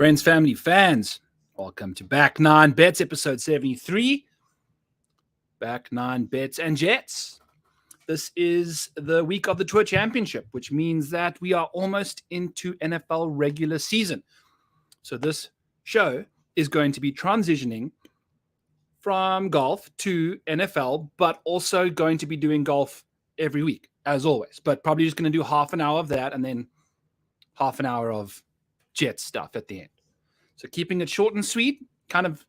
Friends, family, fans, welcome to Back 9 Bets, episode 73. Back 9 Bets and Jets. This is the week of the Tour Championship, which means that we are almost into NFL regular season. So this show is going to be transitioning from golf to NFL, but also going to be doing golf every week, as always. But probably just going to do half an hour of that and then half an hour of Jets stuff at the end. So keeping it short and sweet, kind of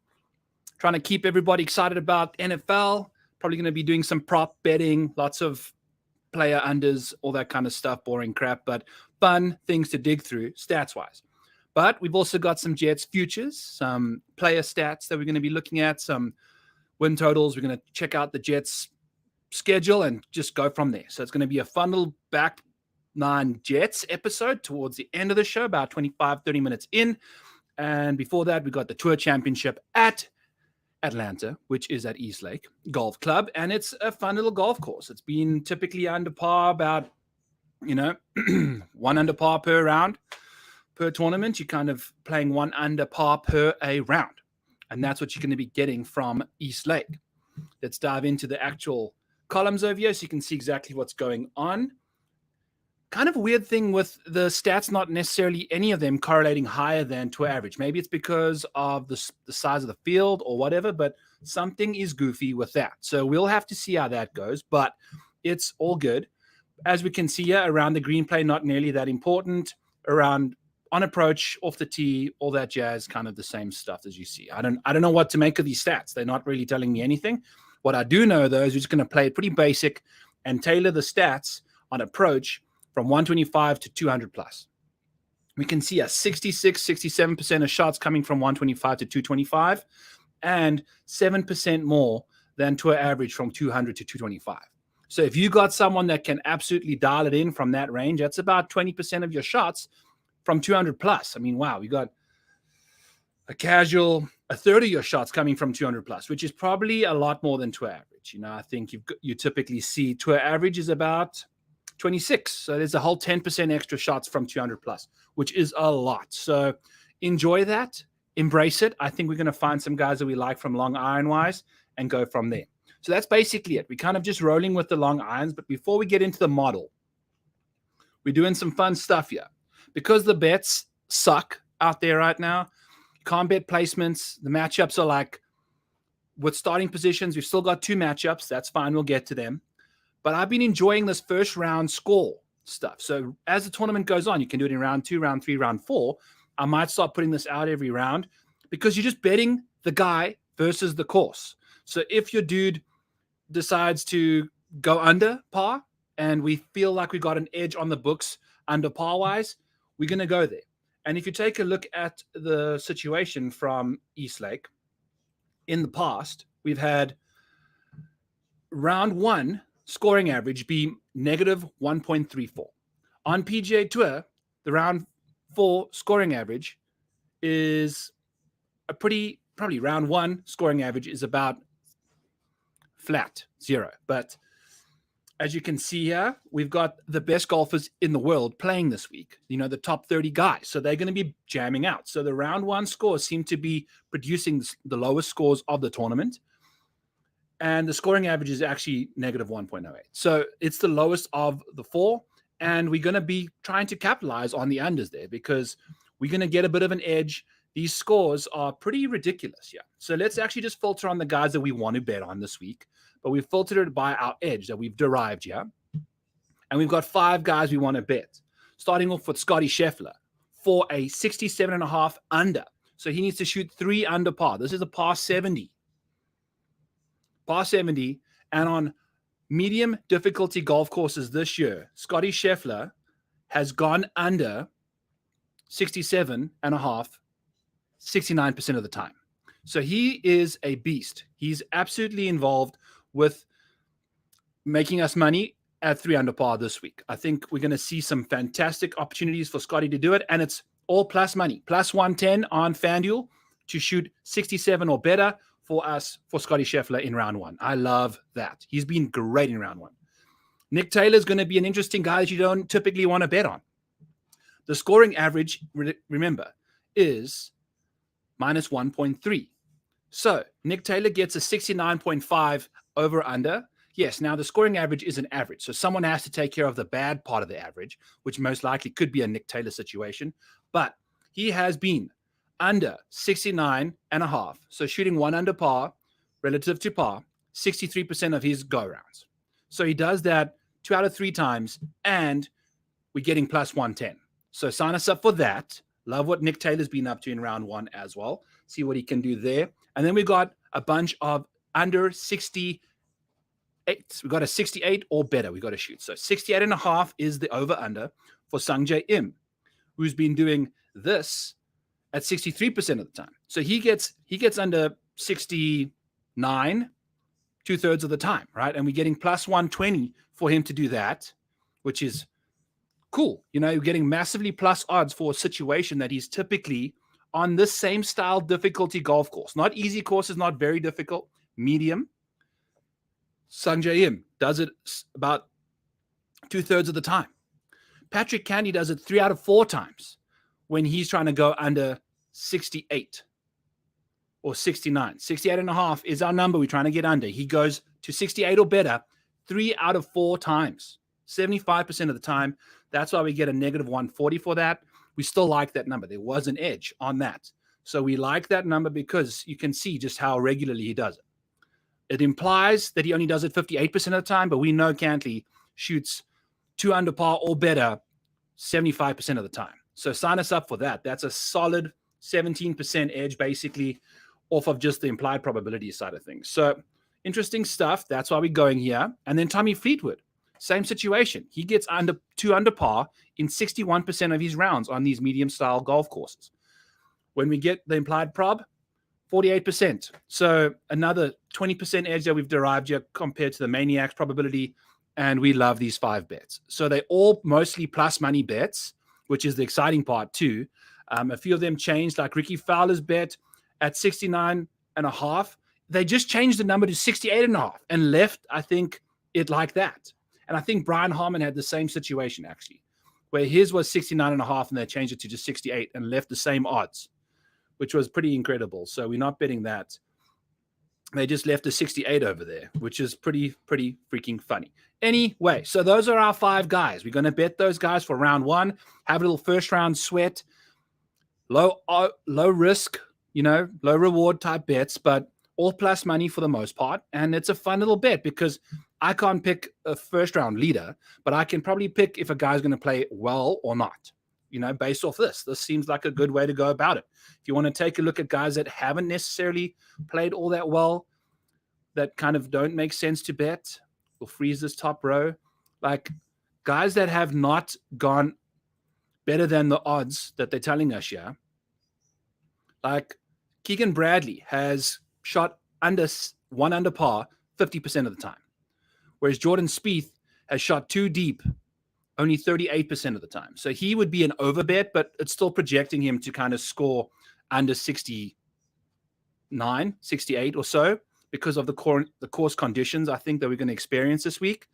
trying to keep everybody excited about NFL. Probably going to be doing some prop betting, lots of player unders, all that kind of stuff, boring crap, but fun things to dig through stats-wise. But we've also got some Jets futures, some player stats that we're going to be looking at, some win totals. We're going to check out the Jets schedule and just go from there. So it's going to be a fun little Back 9 Jets episode towards the end of the show, about 25-30 minutes in. And before that, we got the Tour Championship at Atlanta, which is at East Lake Golf Club. And it's a fun little golf course. It's been typically under par about, one under par per round, per tournament. You're kind of playing one under par per a round. And that's what you're going to be getting from East Lake. Let's dive into the actual columns over here so you can see exactly what's going on. Kind of a weird thing with the stats, not necessarily any of them correlating higher than Tour average. Maybe it's because of the size of the field or whatever, but something is goofy with that. So we'll have to see how that goes, but it's all good. As we can see here, around the green play, not nearly that important. Around on approach, off the tee, all that jazz, kind of the same stuff as you see. I don't know what to make of these stats. They're not really telling me anything. What I do know, though, is we're just going to play it pretty basic and tailor the stats on approach from 125 to 200 plus. We can see a 66, 67% of shots coming from 125 to 225 and 7% more than Tour average from 200 to 225. So if you got someone that can absolutely dial it in from that range, that's about 20% of your shots from 200 plus. I mean, wow, we got a third of your shots coming from 200 plus, which is probably a lot more than Tour average. I think you typically see Tour average is about 26. So there's a whole 10% extra shots from 200 plus, which is a lot. So enjoy that, embrace it. I think we're going to find some guys that we like from long iron wise and go from there. So that's basically it. We're kind of just rolling with the long irons. But before we get into the model, we're doing some fun stuff here. Because the bets suck out there right now, you can't bet placements. The matchups are like, with starting positions, we've still got 2 matchups. That's fine. We'll get to them. But I've been enjoying this first round score stuff. So as the tournament goes on, you can do it in round 2, round 3, round 4. I might start putting this out every round because you're just betting the guy versus the course. So if your dude decides to go under par and we feel like we got an edge on the books under par wise, we're going to go there. And if you take a look at the situation from East Lake, in the past, we've had round 1 scoring average be negative 1.34. On PGA Tour, the round 4 scoring average is probably round 1 scoring average is about flat, 0. But as you can see here, we've got the best golfers in the world playing this week, the top 30 guys. So they're going to be jamming out. So the round 1 scores seem to be producing the lowest scores of the tournament. And the scoring average is actually negative 1.08. So it's the lowest of the 4. And we're going to be trying to capitalize on the unders there because we're going to get a bit of an edge. These scores are pretty ridiculous. Yeah. So let's actually just filter on the guys that we want to bet on this week. But we've filtered it by our edge that we've derived here. And we've got 5 guys we want to bet. Starting off with Scotty Scheffler for a 67.5 under. So he needs to shoot 3 under par. This is a par 70. Par 70, and on medium difficulty golf courses this year, Scotty Scheffler has gone under 67.5, 69% of the time. So he is a beast. He's absolutely involved with making us money at 3 under par this week. I think we're going to see some fantastic opportunities for Scotty to do it, and it's all plus money. Plus 110 on FanDuel to shoot 67 or better for us, for Scotty Scheffler in round 1. I love that. He's been great in round 1. Nick Taylor is going to be an interesting guy that you don't typically want to bet on. The scoring average, remember, is minus 1.3. So Nick Taylor gets a 69.5 over under. Yes, now the scoring average is an average. So someone has to take care of the bad part of the average, which most likely could be a Nick Taylor situation. But he has been under 69.5. So shooting 1 under par relative to par, 63% of his go rounds. So he does that 2 out of 3 times, and we're getting plus 110. So sign us up for that. Love what Nick Taylor's been up to in round 1 as well. See what he can do there. And then we got a bunch of under 68. We got a 68 or better. We got to shoot. So 68.5 is the over under for Sungjae Im, who's been doing this at 63% of the time. So he gets under 69 2/3 of the time, right? And we're getting plus 120 for him to do that, which is cool. You know, you're getting massively plus odds for a situation that he's typically on this same style difficulty golf course. Not easy courses, not very difficult, medium. Sungjae Im does it about 2/3 of the time. Patrick Candy does it 3 out of 4 times when he's trying to go under 68 or 69. 68.5 is our number we're trying to get under. He goes to 68 or better 3 out of 4 times, 75% of the time. That's why we get a negative 140 for that. We still like that number. There was an edge on that. So we like that number because you can see just how regularly he does it. It implies that he only does it 58% of the time, but we know Cantley shoots 2 under par or better 75% of the time. So sign us up for that. That's a solid 17% edge basically off of just the implied probability side of things. So interesting stuff. That's why we're going here. And then Tommy Fleetwood, same situation. He gets under 2 under par in 61% of his rounds on these medium style golf courses. When we get the implied prob, 48%. So another 20% edge that we've derived here compared to the Maniac's probability. And we love these 5 bets. So they're all mostly plus money bets, which is the exciting part too. A few of them changed, like Ricky Fowler's bet at 69.5. They just changed the number to 68.5 and left, I think, it like that. And I think Brian Harmon had the same situation, actually, where his was 69.5 and they changed it to just 68 and left the same odds, which was pretty incredible. So we're not betting that. They just left the 68 over there, which is pretty freaking funny. Anyway, so those are our 5 guys. We're going to bet those guys for round 1, have a little first round sweat, low risk, low reward type bets, but all plus money for the most part. And it's a fun little bet because I can't pick a first round leader, but I can probably pick if a guy's going to play well or not, based off this. This seems like a good way to go about it. If you want to take a look at guys that haven't necessarily played all that well, that kind of don't make sense to bet, we'll freeze this top row. Like guys that have not gone better than the odds that they're telling us here. Like Keegan Bradley has shot under 1 under par 50% of the time, whereas Jordan Spieth has shot 2 deep only 38% of the time. So he would be an overbet, but it's still projecting him to kind of score under 69, 68 or so because of the course conditions I think that we're going to experience this week.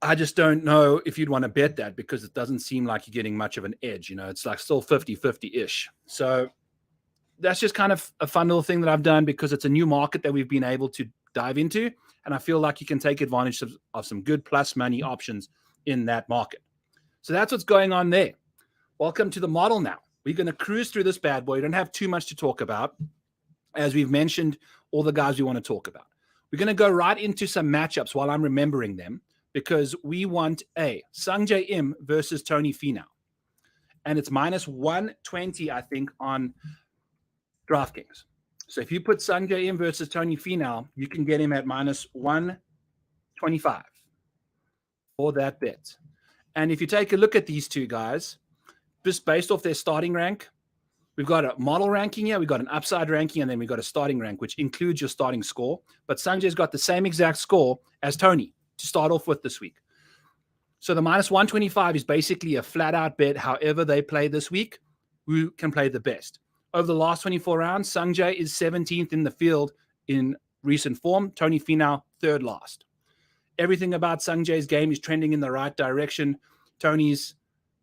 I just don't know if you'd want to bet that because it doesn't seem like you're getting much of an edge. It's like still 50-50-ish. So that's just kind of a fun little thing that I've done because it's a new market that we've been able to dive into. And I feel like you can take advantage of some good plus money options in that market. So that's what's going on there. Welcome to the model now. We're going to cruise through this bad boy. We don't have too much to talk about. As we've mentioned, all the guys we want to talk about. We're going to go right into some matchups while I'm remembering them because we want a Sungjae Im versus Tony Finau. And it's minus 120, I think, on DraftKings. So if you put Sungjae Im versus Tony Finau, you can get him at minus 125 for that bet. And if you take a look at these two guys, just based off their starting rank, we've got a model ranking here, we've got an upside ranking, and then we've got a starting rank, which includes your starting score. But Sungjae's got the same exact score as Tony to start off with this week. So the minus 125 is basically a flat-out bet. However they play this week, who can play the best. Over the last 24 rounds, Sungjae is 17th in the field in recent form. Tony Finau, 3rd last. Everything about Sungjae's game is trending in the right direction. Tony's,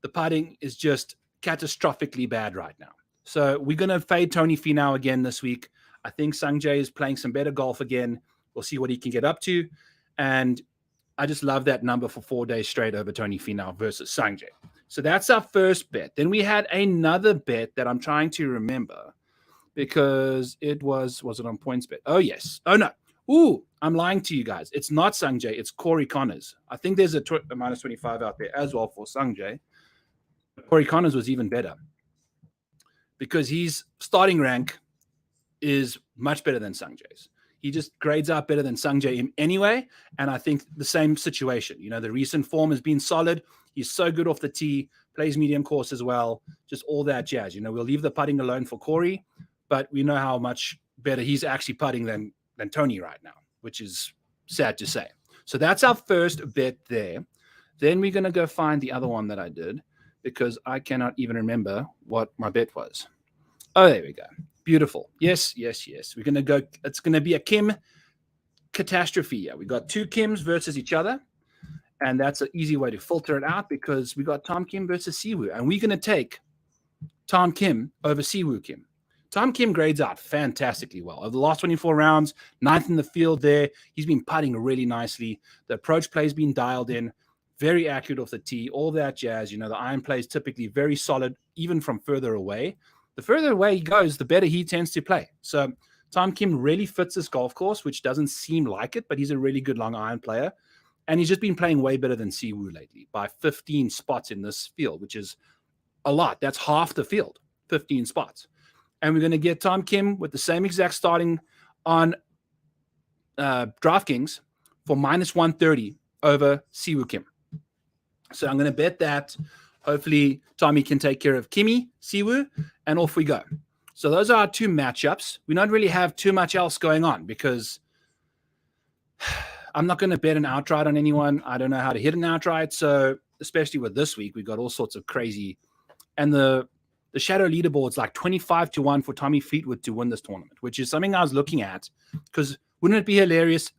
the putting is just catastrophically bad right now. So we're going to fade Tony Finau again this week. I think Sungjae is playing some better golf again. We'll see what he can get up to. And I just love that number for 4 days straight over Tony Finau versus Sungjae. So that's our first bet. Then we had another bet that I'm trying to remember because it was it on PointsBet? Oh, yes. Oh, no. Ooh, I'm lying to you guys. It's not Sungjae. It's Corey Connors. I think there's a minus 25 out there as well for Sungjae. Corey Connors was even better because his starting rank is much better than Sungjae's. He just grades out better than Sungjae anyway. And I think the same situation. You know, the recent form has been solid. He's so good off the tee, plays medium course as well, just all that jazz. You know, we'll leave the putting alone for Corey, but we know how much better he's actually putting than Tony right now, which is sad to say. So that's our first bet there. Then we're going to go find the other one that I did because I cannot even remember what my bet was. Oh, there we go. Beautiful. Yes. We're going to go. It's going to be a Kim catastrophe. Yeah, we got two Kims versus each other. And that's an easy way to filter it out because we got Tom Kim versus Siwoo. And we're going to take Tom Kim over Siwoo Kim. Tom Kim grades out fantastically well. Over the last 24 rounds, 9th in the field there. He's been putting really nicely. The approach play has been dialed in. Very accurate off the tee. All that jazz. You know, the iron play is typically very solid, even from further away. The further away he goes, the better he tends to play. So Tom Kim really fits this golf course, which doesn't seem like it, but he's a really good long iron player. And he's just been playing way better than Siwoo lately by 15 spots in this field, which is a lot. That's half the field, 15 spots. And we're going to get Tom Kim with the same exact starting on DraftKings for minus 130 over Siwoo Kim. So I'm going to bet that. Hopefully, Tommy can take care of Kimmy, Siwoo, and off we go. So those are our two matchups. We don't really have too much else going on because I'm not going to bet an outright on anyone. I don't know how to hit an outright. So especially with this week, we've got all sorts of crazy. And the shadow leaderboard's like 25-1 for Tommy Fleetwood to win this tournament, which is something I was looking at because wouldn't it be hilarious?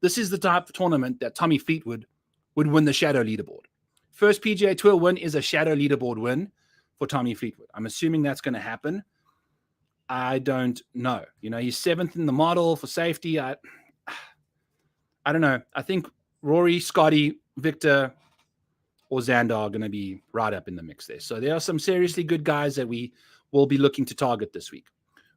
This is the type of tournament that Tommy Fleetwood would win the shadow leaderboard. First PGA Tour win is a shadow leaderboard win for Tommy Fleetwood. I'm assuming that's going to happen. I don't know. You know, he's 7th in the model for safety. I don't know. I think Rory, Scotty, Victor, or Xander are going to be right up in the mix there. So there are some seriously good guys that we will be looking to target this week.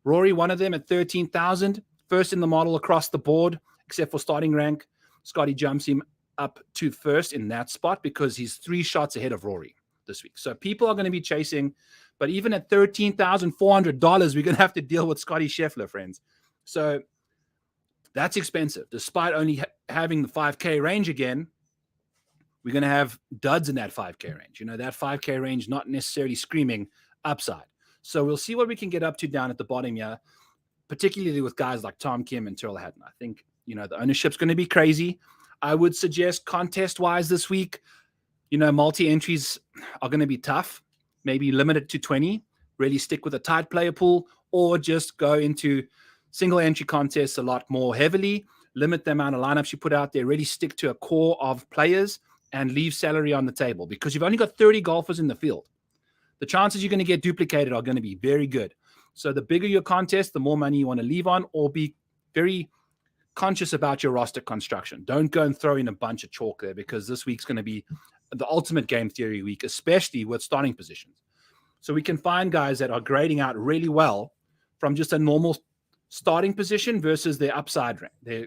Rory, one of them at 13,000, first in the model across the board, except for starting rank. Scotty jumps him up to first in that spot because he's 3 shots ahead of Rory this week. So people are going to be chasing, but even at $13,400, we're going to have to deal with Scotty Scheffler, friends. So that's expensive. Despite only having the 5K range again, we're going to have duds in that 5K range. You know, that 5K range not necessarily screaming upside. So we'll see what we can get up to down at the bottom here, particularly with guys like Tom Kim and Tyrrell Hatton. I think, you know, the ownership's going to be crazy. I would suggest contest-wise this week, you know, multi-entries are going to be tough. Maybe limit it to 20, really stick with a tight player pool, or just go into single-entry contests a lot more heavily, limit the amount of lineups you put out there, really stick to a core of players and leave salary on the table because you've only got 30 golfers in the field. The chances you're going to get duplicated are going to be very good. So the bigger your contest, the more money you want to leave on, or be very conscious about your roster construction. Don't go and throw in a bunch of chalk there because this week's going to be the ultimate game theory week, especially with starting positions. So we can find guys that are grading out really well from just a normal starting position versus their upside rank, their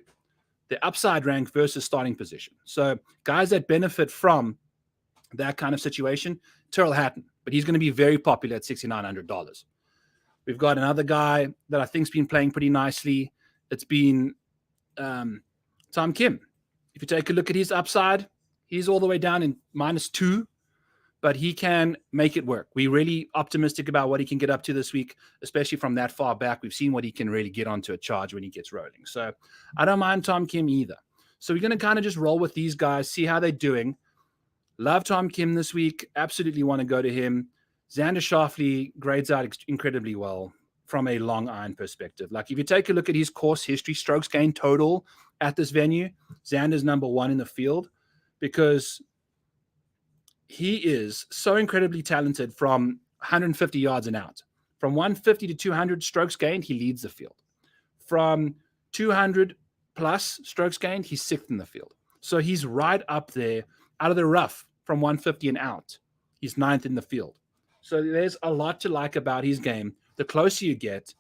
upside rank versus starting position. So guys that benefit from that kind of situation, Tyrrell Hatton, but he's going to be very popular at $6,900. We've got another guy that I think's been playing pretty nicely. It's been Tom Kim. If you take a look at his upside, he's all the way down in -2, but he can make it work. We're really optimistic about what he can get up to this week, especially from that far back. We've seen what he can really get onto a charge when he gets rolling. So I don't mind Tom Kim either. So we're going to kind of just roll with these guys, see how they're doing. Love Tom Kim this week. Absolutely want to go to him. Xander Schauffele grades out incredibly well from a long iron perspective. Like if you take a look at his course history, strokes gained total at this venue, Xander's number 1 in the field because he is so incredibly talented from 150 yards and out. From 150 to 200 strokes gained, he leads the field. From 200 plus strokes gained, he's 6th in the field. So he's right up there out of the rough from 150 and out. He's 9th in the field. So there's a lot to like about his game. The closer you get,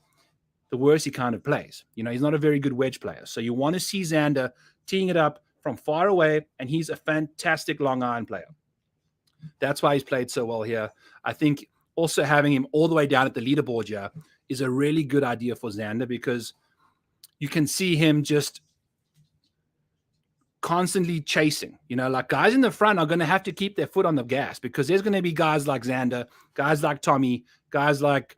the worse he kind of plays. He's not a very good wedge player. So you want to see Xander teeing it up from far away, and he's a fantastic long iron player. That's why he's played so well here. I think also having him all the way down at the leaderboard here is a really good idea for Xander, because you can see him just constantly chasing. Like guys in the front are going to have to keep their foot on the gas, because there's going to be guys like Xander, guys like Tommy, guys like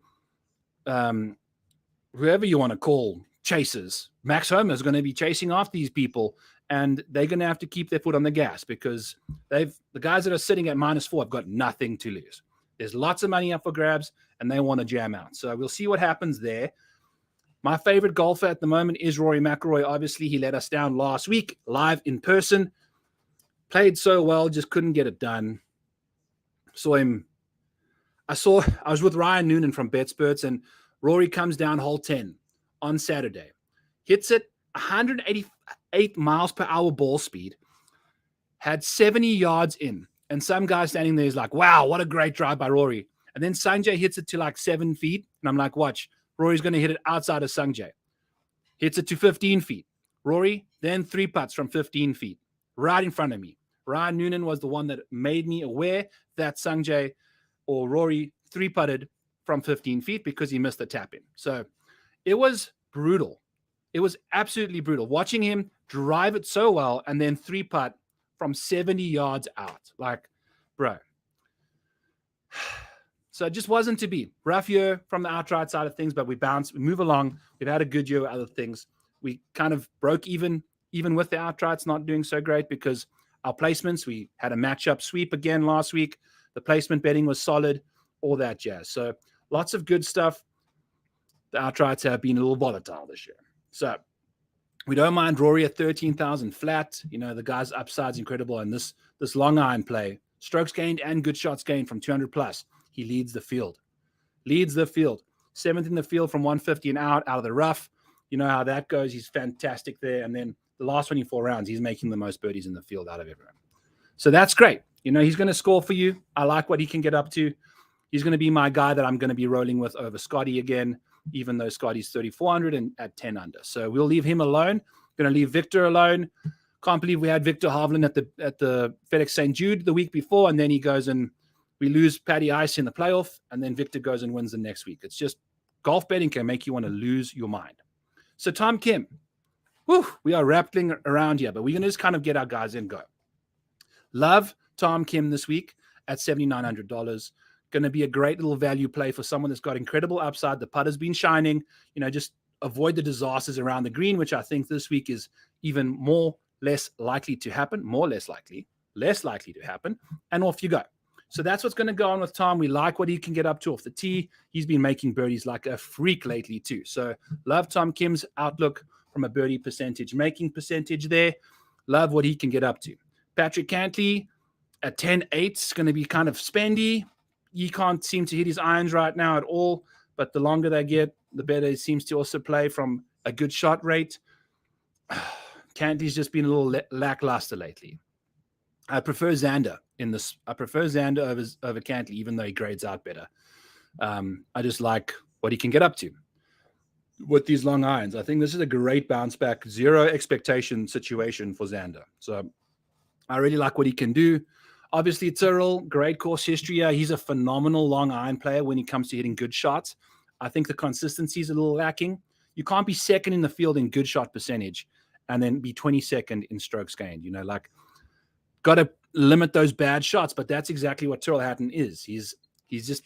whoever you want to call chasers. Max Homer is going to be chasing after these people, and they're going to have to keep their foot on the gas, because the guys that are sitting at -4 have got nothing to lose. There's lots of money up for grabs, and they want to jam out. So we'll see what happens there. My favorite golfer at the moment is Rory McIlroy. Obviously, he let us down last week, live in person. Played so well, just couldn't get it done. I was with Ryan Noonan from BetSperts, and Rory comes down hole 10 on Saturday. Hits it 188 miles per hour ball speed. Had 70 yards in. And some guy standing there is like, wow, what a great drive by Rory. And then Sanjay hits it to like 7 feet. And I'm like, watch. Rory's going to hit it outside of Sanjay. Hits it to 15 feet. Rory, then 3 putts from 15 feet, right in front of me. Ryan Noonan was the one that made me aware that Sanjay or Rory 3-putted from 15 feet because he missed the tap in. So it was brutal. It was absolutely brutal. Watching him drive it so well and then 3-putt from 70 yards out. Like, bro. So it just wasn't to be. Rough year from the outright side of things, but we bounce, we move along. We've had a good year with other things. We kind of broke even with the outrights, not doing so great because our placements, we had a matchup sweep again last week. The placement betting was solid, all that jazz. So lots of good stuff. The outrights have been a little volatile this year. So we don't mind Rory at 13,000 flat. The guy's upside's incredible. And this long iron play, strokes gained and good shots gained from 200 plus. He leads the field. 7th in the field from 150 and out of the rough. You know how that goes. He's fantastic there. And then the last 24 rounds, he's making the most birdies in the field out of everyone. So that's great. He's going to score for you. I like what he can get up to. He's going to be my guy that I'm going to be rolling with over Scotty again, even though Scotty's 3,400 and at 10 under. So we'll leave him alone. Going to leave Victor alone. Can't believe we had Victor Hovland at the FedEx St. Jude the week before, and then he goes and we lose Paddy Ice in the playoff, and then Victor goes and wins the next week. It's just golf betting can make you want to lose your mind. So Tom Kim, we are rattling around here, but we're going to just kind of get our guys in, go. Love Tom Kim this week at $7,900. Going to be a great little value play for someone that's got incredible upside. The putter's been shining. Just avoid the disasters around the green, which I think this week is even less likely to happen, less likely to happen, and off you go. So that's what's going to go on with Tom. We like what he can get up to off the tee. He's been making birdies like a freak lately too. So love Tom Kim's outlook from a birdie making percentage there. Love what he can get up to. Patrick Cantley at 10.8 is going to be kind of spendy. He can't seem to hit his irons right now at all, but the longer they get, the better he seems to also play from a good shot rate. Cantley's just been a little lackluster lately. I prefer Xander in this. I prefer Xander over Cantley, even though he grades out better. I just like what he can get up to with these long irons. I think this is a great bounce back, zero expectation situation for Xander. So I really like what he can do. Obviously, Tyrrell, great course history. He's a phenomenal long iron player when it comes to hitting good shots. I think the consistency is a little lacking. You can't be second in the field in good shot percentage and then be 22nd in strokes gained. Got to limit those bad shots, but that's exactly what Tyrrell Hatton is. He's just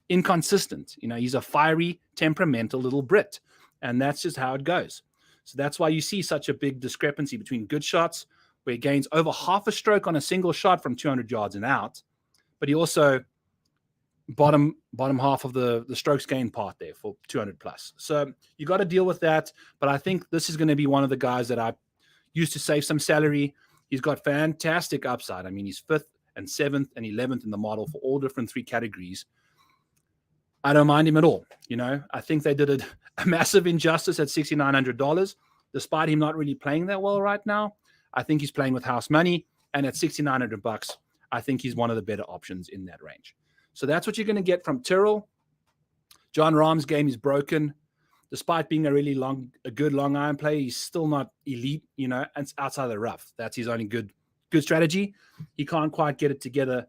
inconsistent. He's a fiery, temperamental little Brit, and that's just how it goes. So that's why you see such a big discrepancy between good shots, where he gains over half a stroke on a single shot from 200 yards and out, but he also bottom half of the strokes gained part there for 200 plus. So you got to deal with that, but I think this is going to be one of the guys that I used to save some salary. He's got fantastic upside. I mean, he's 5th and 7th and 11th in the model for all different 3 categories. I don't mind him at all. I think they did a massive injustice at $6,900, despite him not really playing that well right now. I think he's playing with house money, and at $6,900, I think he's one of the better options in that range. So that's what you're going to get from Tyrrell. Jon Rahm's game is broken. Despite being a good long iron player, he's still not elite, and it's outside of the rough. That's his only good strategy. He can't quite get it together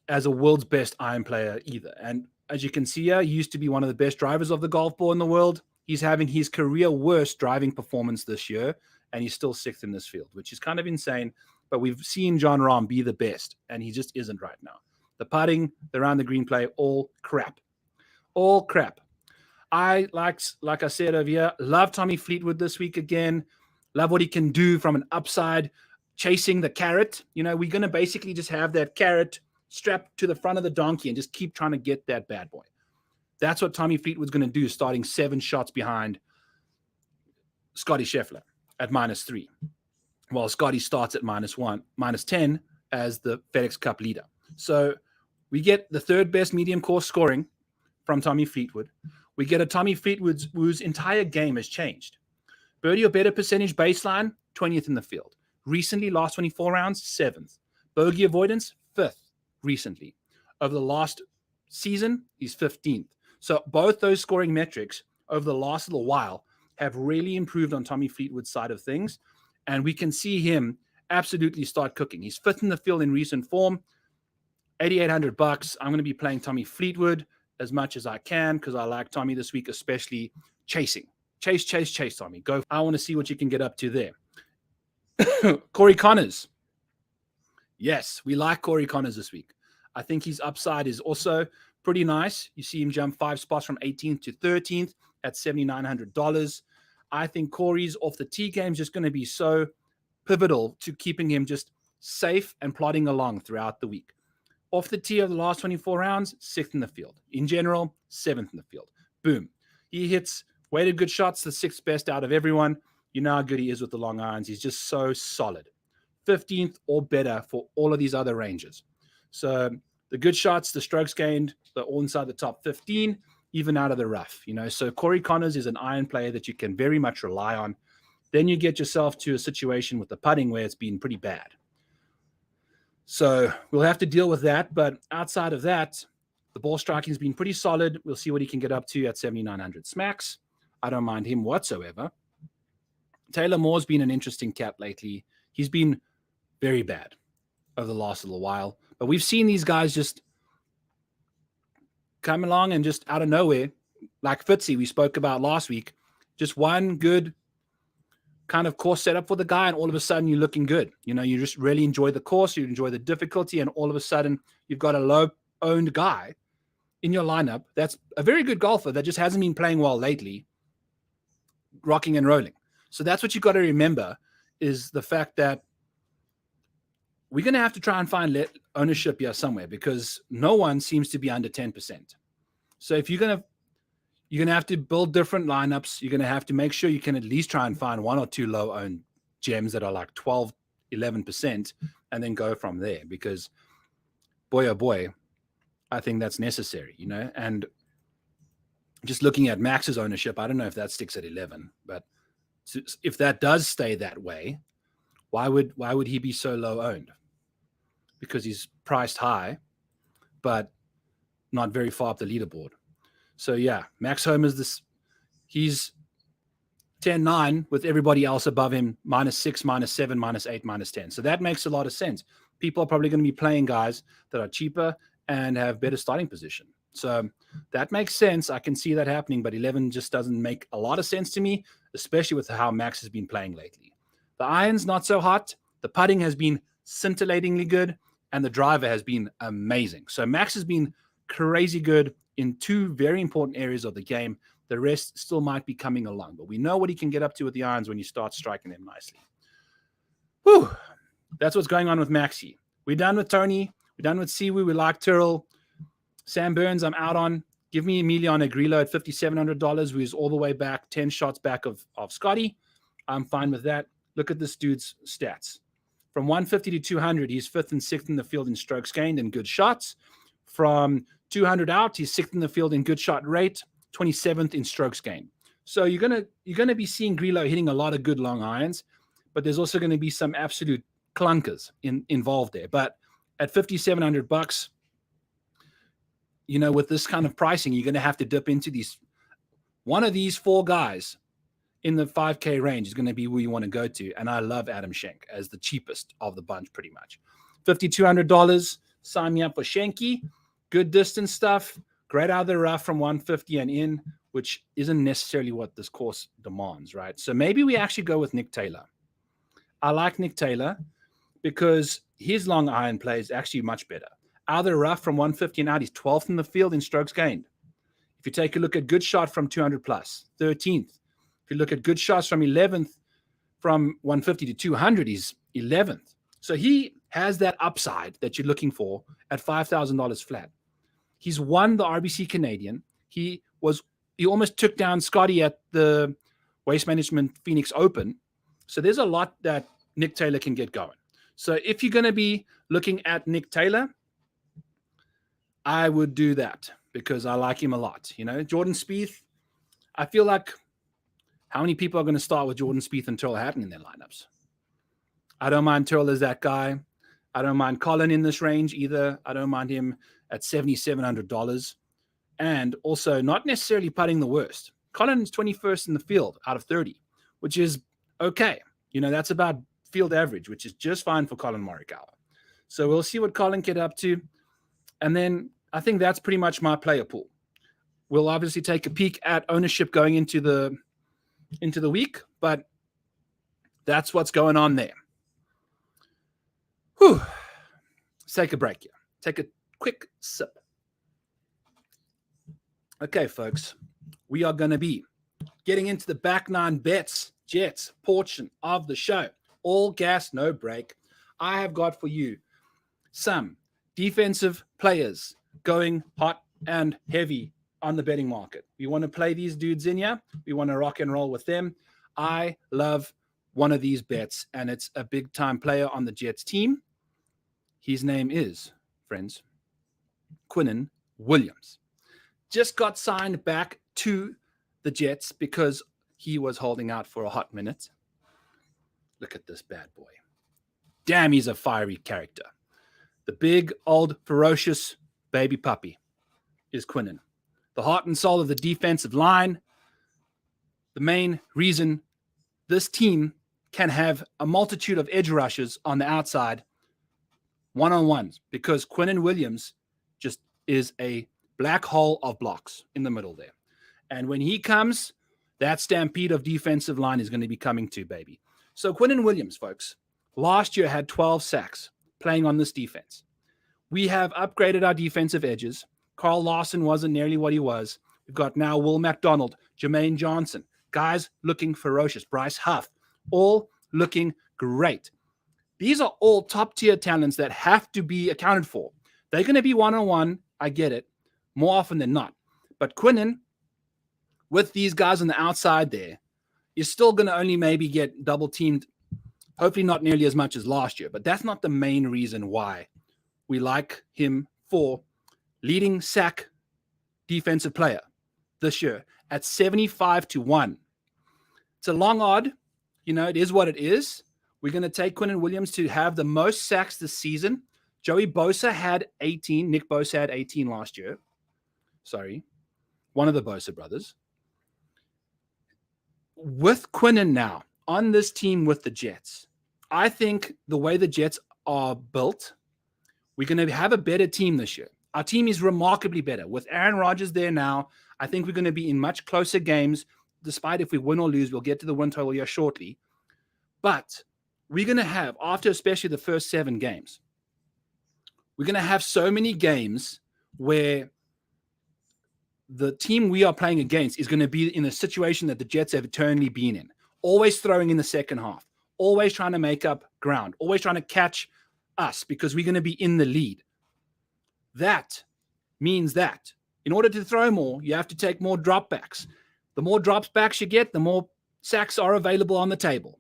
as a world's best iron player either. And as you can see here, he used to be one of the best drivers of the golf ball in the world. He's having his career worst driving performance this year, and he's still sixth in this field, which is kind of insane. But we've seen Jon Rahm be the best, and he just isn't right now. The putting, the around the green play, all crap. All crap. I, like I said over here, love Tommy Fleetwood this week again. Love what he can do from an upside, chasing the carrot. We're going to basically just have that carrot strapped to the front of the donkey and just keep trying to get that bad boy. That's what Tommy Fleetwood's going to do, starting 7 shots behind Scotty Scheffler at -3. While Scotty starts at -10 as the FedEx Cup leader. So we get the third best medium course scoring from Tommy Fleetwood. We get a Tommy Fleetwood whose entire game has changed. Birdie or better percentage baseline, 20th in the field. Recently, last 24 rounds, 7th. Bogey avoidance, 5th recently. Over the last season, he's 15th. So both those scoring metrics over the last little while have really improved on Tommy Fleetwood's side of things. And we can see him absolutely start cooking. He's 5th in the field in recent form. $8,800. I'm going to be playing Tommy Fleetwood as much as I can because I like Tommy this week, especially chasing. Chase, Tommy. Go. I want to see what you can get up to there. Corey Connors. Yes, we like Corey Connors this week. I think his upside is also pretty nice. You see him jump 5 spots from 18th to 13th at $7,900. I think Corey's off the tee game is just going to be so pivotal to keeping him just safe and plodding along throughout the week. Off the tee of the last 24 rounds, 6th in the field. In general, 7th in the field. Boom. He hits weighted good shots, the 6th best out of everyone. You know how good he is with the long irons. He's just so solid. 15th or better for all of these other ranges. So the good shots, the strokes gained, they're all inside the top 15, even out of the rough. So Corey Connors is an iron player that you can very much rely on. Then you get yourself to a situation with the putting where it's been pretty bad. So we'll have to deal with that. But outside of that, the ball striking has been pretty solid. We'll see what he can get up to at 7,900 smacks. I don't mind him whatsoever. Taylor Moore's been an interesting cat lately. He's been very bad over the last little while. But we've seen these guys just come along and just out of nowhere, like Fitzy we spoke about last week, just one good kind of course set up for the guy, and all of a sudden you're looking good. You just really enjoy the course, you enjoy the difficulty, and all of a sudden you've got a low-owned guy in your lineup that's a very good golfer that just hasn't been playing well lately, rocking and rolling. So that's what you got to remember, is the fact that we're going to have to try and find ownership here somewhere, because no one seems to be under 10%. So if you're going to have to build different lineups. You're going to have to make sure you can at least try and find 1 or 2 low-owned gems that are like 12, 11%, and then go from there, because boy, oh boy, I think that's necessary, and just looking at Max's ownership, I don't know if that sticks at 11, but if that does stay that way, why would he be so low owned? Because he's priced high, but not very far up the leaderboard. So yeah, Max Homa is this. He's 10-9 with everybody else above him -6, -7, -8, -10. So that makes a lot of sense. People are probably going to be playing guys that are cheaper and have better starting position. So that makes sense. I can see that happening, but 11 just doesn't make a lot of sense to me, especially with how Max has been playing lately. The iron's not so hot. The putting has been scintillatingly good, and the driver has been amazing. So Max has been crazy good in 2 very important areas of the game. The rest still might be coming along, but we know what he can get up to with the irons when you start striking them nicely. Whew. That's what's going on with Maxi. We're done with Tony. We're done with Siwu. We like Tyrrell. Sam Burns, I'm out on. Give me Emiliano Grillo at $5,700, who is all the way back, 10 shots back of Scotty. I'm fine with that. Look at this dude's stats. From 150 to 200, he's 5th and 6th in the field in strokes gained and good shots. From 200 out. He's 6th in the field in good shot rate, 27th in strokes gained. So you're gonna be seeing Grillo hitting a lot of good long irons, but there's also going to be some absolute clunkers involved there. But at $5,700, with this kind of pricing, you're going to have to dip into one of these 4 guys in the 5K range is going to be who you want to go to. And I love Adam Schenk as the cheapest of the bunch, pretty much. $5,200. Sign me up for Schenky. Good distance stuff. Great out of the rough from 150 and in, which isn't necessarily what this course demands, right? So maybe we actually go with Nick Taylor. I like Nick Taylor because his long iron play is actually much better. Out of the rough from 150 and out, he's 12th in the field in strokes gained. If you take a look at good shot from 200 plus, 13th. If you look at good shots from 11th, from 150 to 200, he's 11th. So he has that upside that you're looking for at $5,000 flat. He's won the RBC Canadian. He almost took down Scotty at the Waste Management Phoenix Open. So there's a lot that Nick Taylor can get going. So if you're going to be looking at Nick Taylor, I would do that because I like him a lot. Jordan Spieth, I feel like how many people are going to start with Jordan Spieth and Tyrrell Hatton in their lineups? I don't mind Tyrrell as that guy. I don't mind Colin in this range either. I don't mind him at $7,700. And also not necessarily putting the worst. Colin's 21st in the field out of 30, which is okay. That's about field average, which is just fine for Colin Morikawa. So we'll see what Colin get up to. And then I think that's pretty much my player pool. We'll obviously take a peek at ownership going into the week, but that's what's going on there. Whew. Let's take a break here. Take a quick sip. Okay, folks, we are going to be getting into the back nine bets, Jets portion of the show. All gas, no break. I have got for you some defensive players going hot and heavy on the betting market. We want to play these dudes in here. We want to rock and roll with them. I love one of these bets, and it's a big-time player on the Jets team. His name is, friends, Quinnen Williams. Just got signed back to the Jets because he was holding out for a hot minute. Look at this bad boy. Damn, he's a fiery character. The big, old, ferocious baby puppy is Quinnen. The heart and soul of the defensive line. The main reason this team can have a multitude of edge rushes on the outside, one-on-ones, because Quinnen Williams just is a black hole of blocks in the middle there. And when he comes, that stampede of defensive line is going to be coming too, baby. So Quinnen Williams, folks, last year had 12 sacks playing on this defense. We have upgraded our defensive edges. Carl Lawson wasn't nearly what he was. We've got now Will McDonald, Jermaine Johnson, guys looking ferocious. Bryce Huff, all looking great. These are all top-tier talents that have to be accounted for. They're going to be one-on-one, I get it, more often than not. But Quinnen, with these guys on the outside there, is still going to only maybe get double-teamed, hopefully not nearly as much as last year. But that's not the main reason why we like him for leading sack defensive player this year at 75-1. It's a long odd. It is what it is. We're going to take Quinnen Williams to have the most sacks this season. Joey Bosa had 18. Nick Bosa had 18 last year. Sorry. One of the Bosa brothers. With Quinnen now on this team with the Jets, I think the way the Jets are built, we're going to have a better team this year. Our team is remarkably better. With Aaron Rodgers there now, I think we're going to be in much closer games, despite if we win or lose. We'll get to the win total here shortly. But we're going to have, after especially the first 7 games, we're going to have so many games where the team we are playing against is going to be in a situation that the Jets have eternally been in. Always throwing in the second half. Always trying to make up ground. Always trying to catch us because we're going to be in the lead. That means that in order to throw more, you have to take more dropbacks. The more dropbacks you get, the more sacks are available on the table.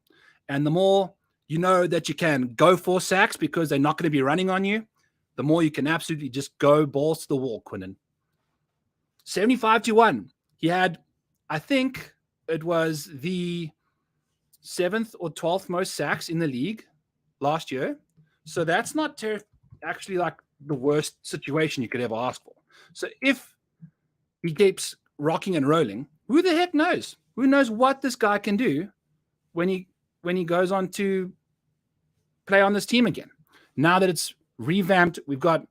And the more you know that you can go for sacks because they're not going to be running on you, the more you can absolutely just go balls to the wall, Quinnen. 75-1. He had, I think it was the 7th or 12th most sacks in the league last year. So that's not actually like the worst situation you could ever ask for. So if he keeps rocking and rolling, who the heck knows? Who knows what this guy can do when he goes on to play on this team again? Now that it's revamped, we've got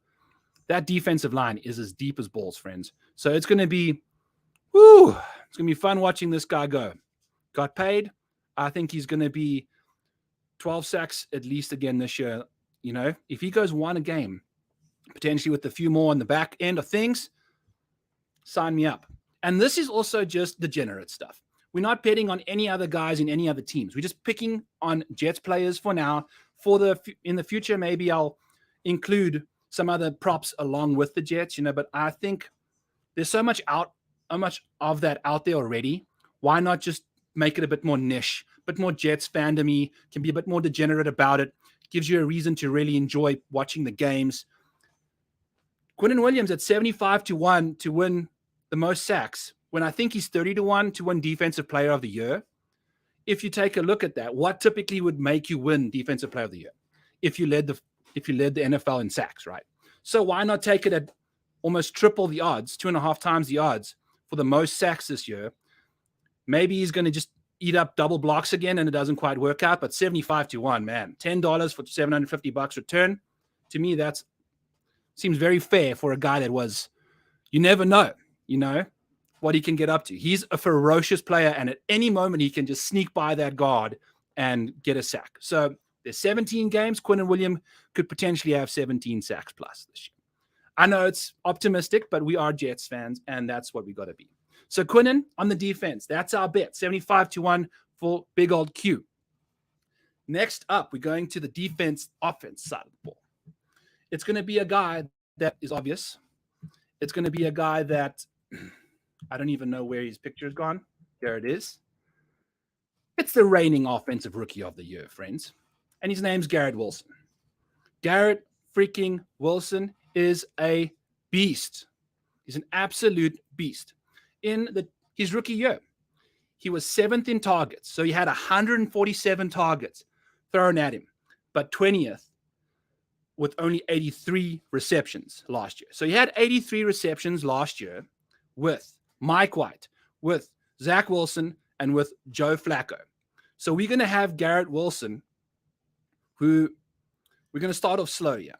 that defensive line is as deep as balls, friends. So it's going to be, it's going to be fun watching this guy go. Got paid. I think he's going to be 12 sacks at least again this year. You know, if he goes one a game, potentially with a few more on the back end of things, sign me up. And this is also just degenerate stuff. We're not betting on any other guys in any other teams. We're just picking on Jets players for now. In the future, maybe I'll include some other props along with the Jets, you know, but I think there's so much of that out there already. Why not just make it a bit more niche, a bit more Jets fandom-y, can be a bit more degenerate about it, gives you a reason to really enjoy watching the games. Quinnen Williams at 75-1 to win the most sacks, when I think he's 30-1 to win Defensive Player of the Year. If you take a look at that, what typically would make you win Defensive Player of the Year? If you led the NFL in sacks, right? So why not take it at almost triple the odds, 2.5 times the odds for the most sacks this year? Maybe he's going to just eat up double blocks again and it doesn't quite work out, but 75-1, man, $10 for $750 return. To me, that seems very fair for a guy that was, you never know, you know, what he can get up to. He's a ferocious player, and at any moment he can just sneak by that guard and get a sack. So there's 17 games. Quinnen Williams could potentially have 17 sacks plus this year. I know it's optimistic, but we are Jets fans, and that's what we got to be. So Quinnen on the defense, that's our bet, 75-1 for big old Q. Next up, we're going to the offense side of the ball. It's going to be a guy that is obvious. It's going to be a guy that I don't even know where his picture has gone. There it is. It's the reigning offensive rookie of the year, friends. And his name's Garret Wilson. Garret freaking Wilson is a beast. He's an absolute beast. In his rookie year, he was 7th in targets. So he had 147 targets thrown at him, but 20th with only 83 receptions last year. So he had 83 receptions last year with Mike White, with Zach Wilson, and with Joe Flacco. So we're going to have Garret Wilson, who we're going to start off slow here.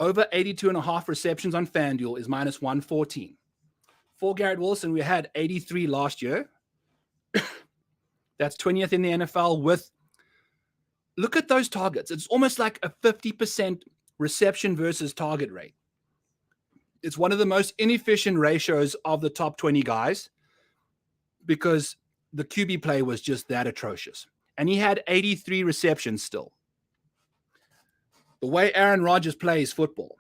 Over 82.5 receptions on FanDuel is minus 114. For Garret Wilson, we had 83 last year. That's 20th in the NFL with, look at those targets. It's almost like a 50% reception versus target rate. It's one of the most inefficient ratios of the top 20 guys because the QB play was just that atrocious. And he had 83 receptions still. The way Aaron Rodgers plays football,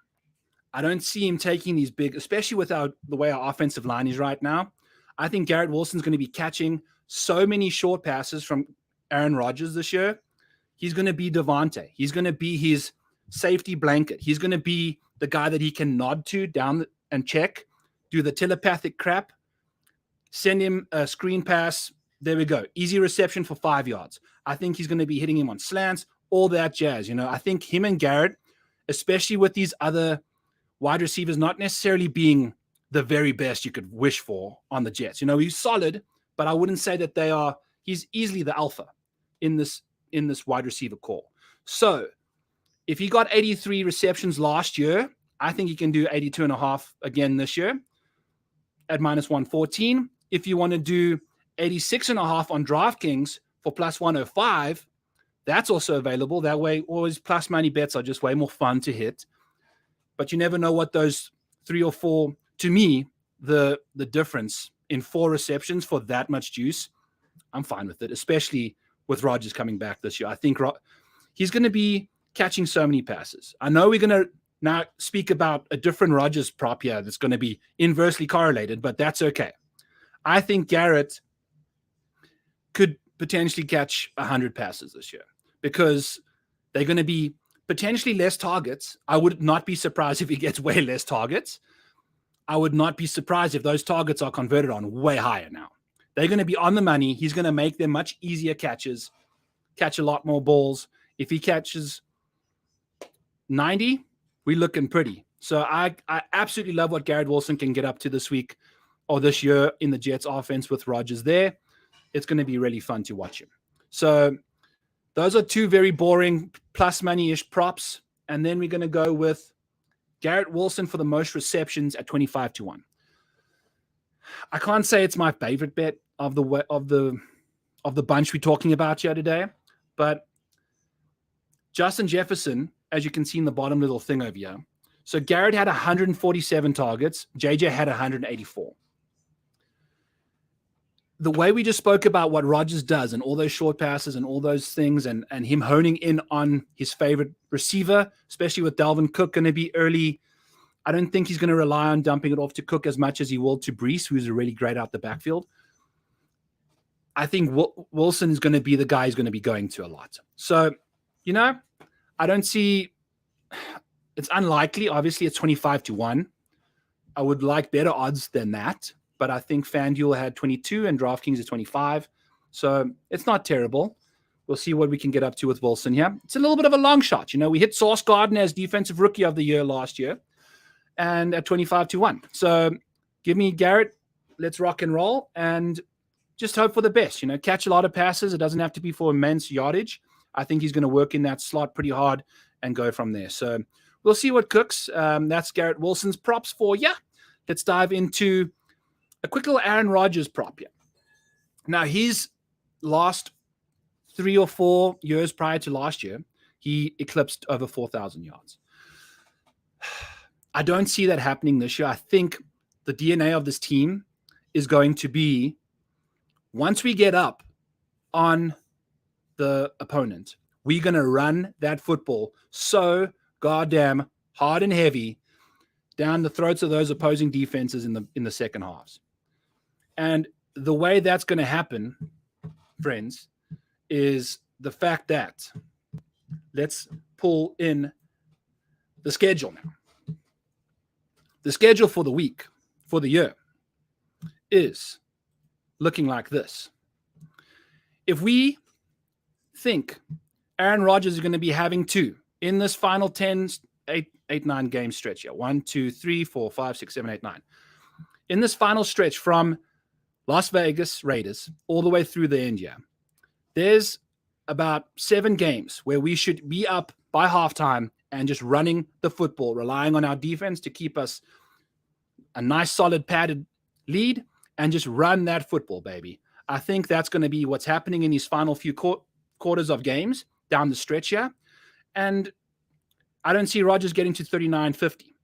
I don't see him taking these big, especially without the way our offensive line is right now. I think Garret Wilson's going to be catching so many short passes from Aaron Rodgers this year. He's going to be Devontae. He's going to be his safety blanket. He's going to be the guy that he can nod to down and check, do the telepathic crap, send him a screen pass. There we go. Easy reception for 5 yards. I think he's going to be hitting him on slants, all that jazz. You know, I think him and Garrett, especially with these other wide receivers, not necessarily being the very best you could wish for on the Jets. You know, he's solid, but I wouldn't say that he's easily the alpha in this wide receiver core. So if he got 83 receptions last year, I think he can do 82.5 again this year at minus 114. If you want to do 86.5 on DraftKings for plus 105, that's also available. That way, always plus money bets are just way more fun to hit. But you never know what those 3 or 4, to me, the difference in 4 receptions for that much juice, I'm fine with it, especially with Rodgers coming back this year. I think he's going to be catching so many passes. I know we're going to now speak about a different Rodgers prop here that's going to be inversely correlated, but that's okay. I think Garrett could potentially catch 100 passes this year because they're going to be potentially less targets. I would not be surprised if he gets way less targets. I would not be surprised if those targets are converted on way higher now. They're going to be on the money. He's going to make them much easier catches, catch a lot more balls. If he catches 90, we're looking pretty. So I absolutely love what Garret Wilson can get up to this week or this year in the Jets offense with Rodgers there. It's going to be really fun to watch him. So those are two very boring plus money-ish props. And then we're going to go with Garret Wilson for the most receptions at 25-1. I can't say it's my favorite bet of the bunch we're talking about here today, but Justin Jefferson, as you can see in the bottom little thing over here. So Garrett had 147 targets. JJ had 184. The way we just spoke about what Rodgers does and all those short passes and all those things and him honing in on his favorite receiver, especially with Dalvin Cook going to be early. I don't think he's going to rely on dumping it off to Cook as much as he will to Brees, who's really great out the backfield. I think Wilson is going to be the guy he's going to be going to a lot. So, I don't see – it's unlikely. Obviously, it's 25-1. I would like better odds than that, but I think FanDuel had 22 and DraftKings is 25. So it's not terrible. We'll see what we can get up to with Wilson here. It's a little bit of a long shot. We hit Sauce Gardner as Defensive Rookie of the Year last year and at 25-1. So give me Garrett. Let's rock and roll and just hope for the best. Catch a lot of passes. It doesn't have to be for immense yardage. I think he's going to work in that slot pretty hard and go from there. So we'll see what cooks. That's Garret Wilson's props for you. Let's dive into a quick little Aaron Rodgers prop here. Now, his last 3 or 4 years prior to last year, he eclipsed over 4,000 yards. I don't see that happening this year. I think the DNA of this team is going to be once we get up on the opponent, we're going to run that football so goddamn hard and heavy down the throats of those opposing defenses in the second halves. And the way that's going to happen, friends, is the fact that let's pull in the schedule now. The schedule for the week, for the year, is looking like this. If we think Aaron Rodgers is going to be having two in this final 9 game stretch here. 1, 2, 3, 4, 5, 6, 7, 8, 9. In this final stretch from Las Vegas Raiders all the way through the end here, there's about 7 games where we should be up by halftime and just running the football, relying on our defense to keep us a nice solid padded lead and just run that football, baby. I think that's going to be what's happening in these final few quarters of games down the stretch here. And I don't see Rodgers getting to 39.50.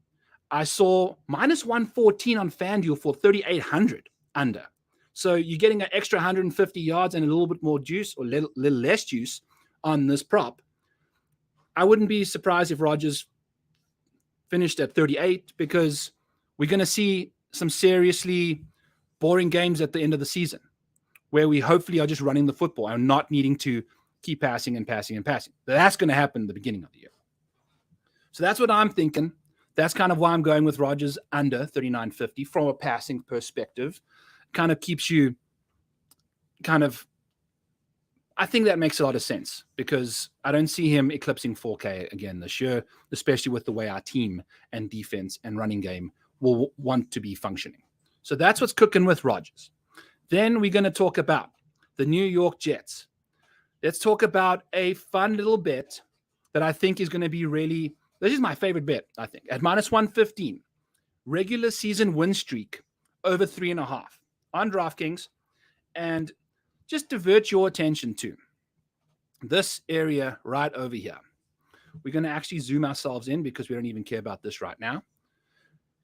I saw minus 114 on FanDuel for 3,800 under. So you're getting an extra 150 yards and a little bit more juice or little less juice on this prop. I wouldn't be surprised if Rodgers finished at 38 because we're going to see some seriously boring games at the end of the season where we hopefully are just running the football and not needing to keep passing and passing and passing. That's going to happen in the beginning of the year. So that's what I'm thinking. That's kind of why I'm going with Rodgers under 39.50 from a passing perspective. Kind of keeps you I think that makes a lot of sense because I don't see him eclipsing 4K again this year, especially with the way our team and defense and running game will want to be functioning. So that's what's cooking with Rodgers. Then we're going to talk about the New York Jets. Let's talk about a fun little bet that I think is going to be really, this is my favorite bet, I think, at minus 115. Regular season win streak over 3.5 on DraftKings. And just divert your attention to this area right over here. We're going to actually zoom ourselves in because we don't even care about this right now.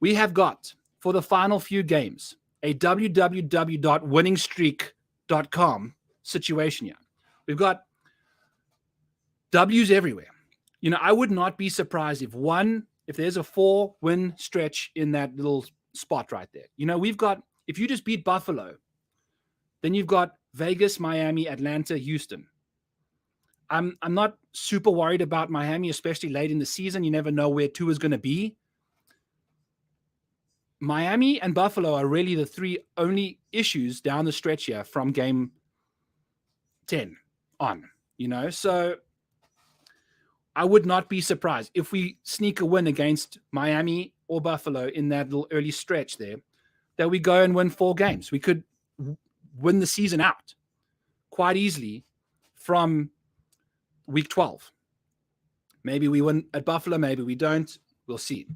We have got, for the final few games, a www.winningstreak.com situation here. We've got W's everywhere. I would not be surprised if there's a 4-win stretch in that little spot right there. We've got, if you just beat Buffalo, then you've got Vegas, Miami, Atlanta, Houston. I'm not super worried about Miami, especially late in the season. You never know where Tua is going to be. Miami and Buffalo are really the three only issues down the stretch here from game 10 on, so I would not be surprised if we sneak a win against Miami or Buffalo in that little early stretch there, that we go and win 4 games. We could win the season out quite easily from week 12. Maybe we win at Buffalo, maybe we don't. We'll see.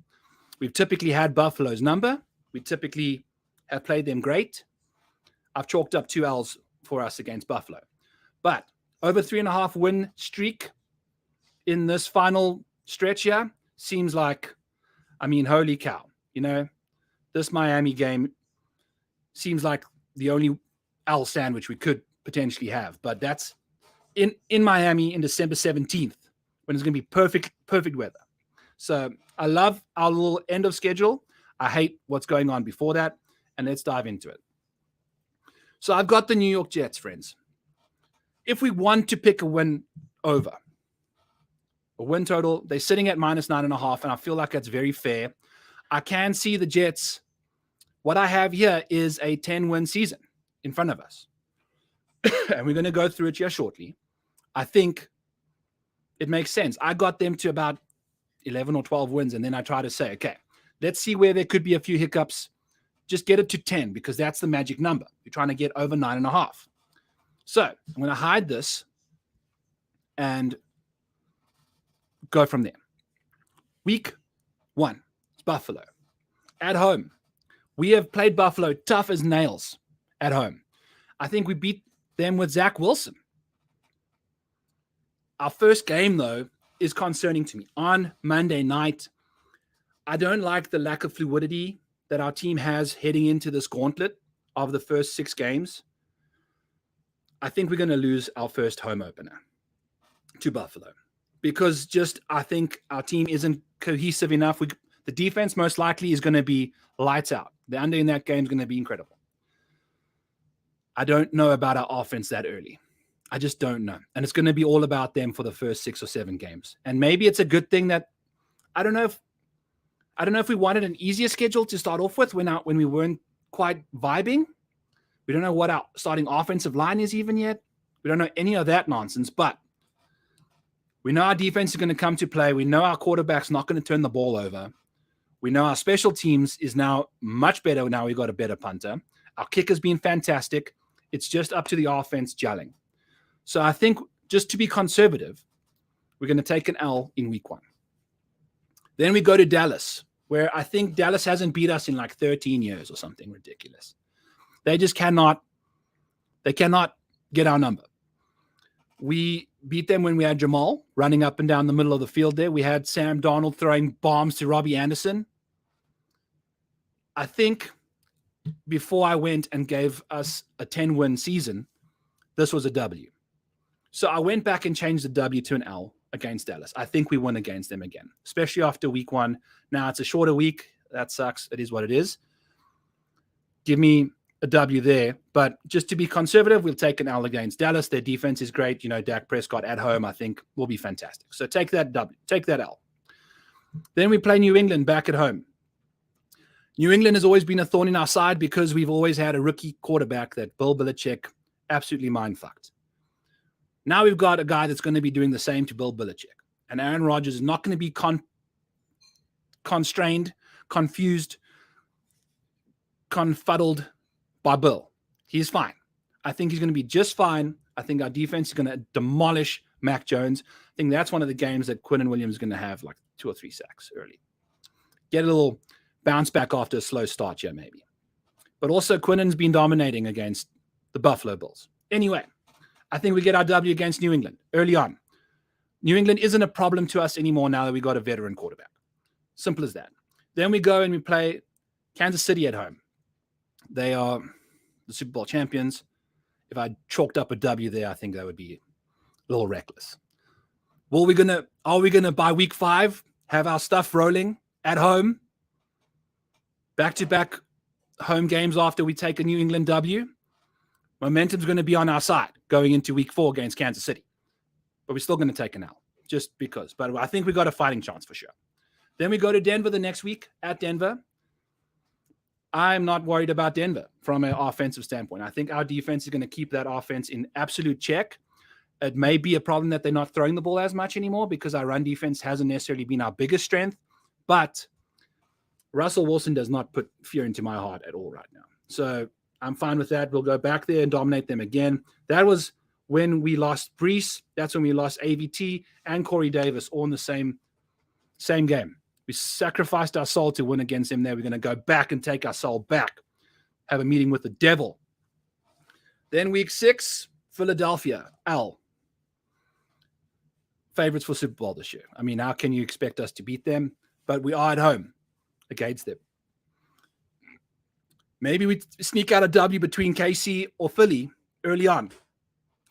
We've typically had Buffalo's number. We typically have played them great. I've chalked up 2 L's for us against Buffalo. But over 3.5 win streak in this final stretch here seems like, holy cow. This Miami game seems like the only L sandwich we could potentially have. But that's in Miami in December 17th when it's going to be perfect weather. So I love our little end of schedule. I hate what's going on before that. And let's dive into it. So I've got the New York Jets, friends. If we want to pick a win over, a win total, they're sitting at -9.5, and I feel like that's very fair. I can see the Jets. What I have here is a 10-win season in front of us. And we're going to go through it here shortly. I think it makes sense. I got them to about 11 or 12 wins, and then I try to say, okay, let's see where there could be a few hiccups. Just get it to 10 because that's the magic number. You're trying to get over 9.5. So I'm going to hide this and go from there. Week 1, it's Buffalo. At home. We have played Buffalo tough as nails at home. I think we beat them with Zach Wilson. Our first game, though, is concerning to me. On Monday night, I don't like the lack of fluidity that our team has heading into this gauntlet of the first 6 games. I think we're going to lose our first home opener to Buffalo because I think our team isn't cohesive enough. The defense most likely is going to be lights out. The under in that game is going to be incredible. I don't know about our offense that early. I just don't know. And it's going to be all about them for the first 6 or 7 games. And maybe it's a good thing that I don't know if we wanted an easier schedule to start off with when we weren't quite vibing. We don't know what our starting offensive line is even yet. We don't know any of that nonsense, but we know our defense is going to come to play. We know our quarterback's not going to turn the ball over. We know our special teams is now much better. Now we've got a better punter. Our kicker's been fantastic. It's just up to the offense gelling. So I think just to be conservative, we're going to take an L in week 1. Then we go to Dallas, where I think Dallas hasn't beat us in like 13 years or something ridiculous. They just cannot get our number. We beat them when we had Jamal running up and down the middle of the field there. We had Sam Darnold throwing bombs to Robbie Anderson. I think before I went and gave us a 10-win season, this was a W. So I went back and changed the W to an L against Dallas. I think we win against them again, especially after week 1. Now it's a shorter week. That sucks. It is what it is. Give me a W there. But just to be conservative, we'll take an L against Dallas. Their defense is great. Dak Prescott at home, I think, will be fantastic. So take that W. Take that L. Then we play New England back at home. New England has always been a thorn in our side because we've always had a rookie quarterback that Bill Belichick absolutely mind-fucked. Now we've got a guy that's going to be doing the same to Bill Belichick. And Aaron Rodgers is not going to be constrained, confused, confuddled by Bill. He's fine. I think he's going to be just fine. I think our defense is going to demolish Mac Jones. I think that's one of the games that Quinnen Williams is going to have like 2 or 3 sacks early. Get a little bounce back after a slow start here maybe. But also Quinnen's been dominating against the Buffalo Bills. Anyway, I think we get our W against New England early on. New England isn't a problem to us anymore now that we got a veteran quarterback. Simple as that. Then we go and we play Kansas City at home. They are the Super Bowl champions. If I chalked up a W there, I think that would be a little reckless. Are we gonna by week 5 have our stuff rolling at home? Back-to-back home games after we take a New England W. Momentum's going to be on our side going into week 4 against Kansas City. But we're still going to take an L just because. But I think we got a fighting chance for sure. Then we go to Denver the next week at Denver. I'm not worried about Denver from an offensive standpoint. I think our defense is going to keep that offense in absolute check. It may be a problem that they're not throwing the ball as much anymore because our run defense hasn't necessarily been our biggest strength. But Russell Wilson does not put fear into my heart at all right now. So I'm fine with that. We'll go back there and dominate them again. That was when we lost Brees. That's when we lost AVT and Corey Davis all in the same game. We sacrificed our soul to win against him there. We're going to go back and take our soul back. Have a meeting with the devil. Then week 6, Philadelphia, Al. Favorites for Super Bowl this year. I mean, how can you expect us to beat them? But we are at home against them. Maybe we sneak out a W between KC or Philly early on.